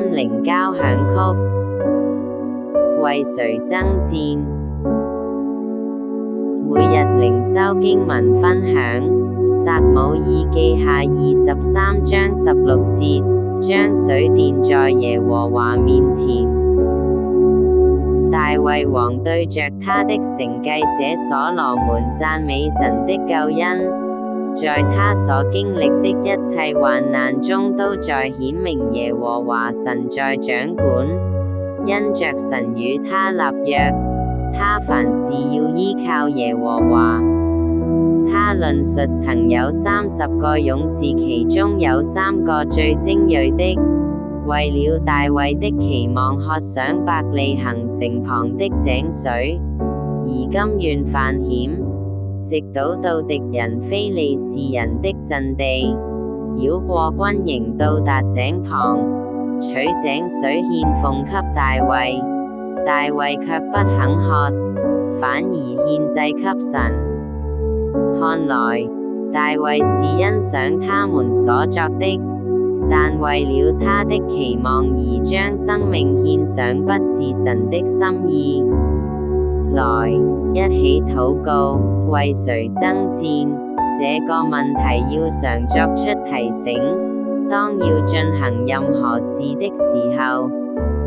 靈交響曲。為誰爭戰？每日靈修經文分享，撒母耳記下23章16節，將水奠在耶和華面前。大衛王對着他的承繼者所羅門讚美神的救恩，在他所經歷的一切患難中，都在顯明耶和華神在掌管，因着神與他立約，他凡事要依靠耶和華。他論述曾有30個勇士，其中有3個最精銳的，為了大衛的期望，渴想伯利恆城旁的井水，而甘願犯險，直倒到敵人非利士人的陣地，繞過軍營到達井旁，取井水獻奉給大衛。大衛卻不肯喝，反而獻祭給神。看來大衛是欣賞他們所作的，但為了他的期望而將生命獻上，不是神的心意。來，一起禱告，為誰爭戰？這個問題要常作出提醒。當要進行任何事的時候，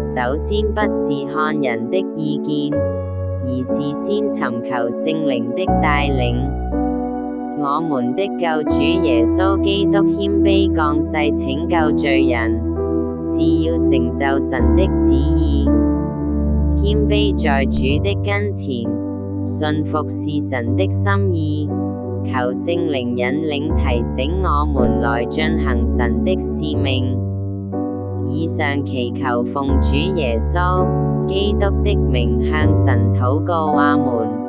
首先不是看人的意見，而是先尋求聖靈的帶領。我們的救主耶穌基督謙卑降世拯救罪人，是要成就神的旨意。謙卑在主的跟前，信服是神的心意，求聖靈引領提醒我們來進行神的使命。以上祈求奉主耶穌基督的名向神禱告，阿們。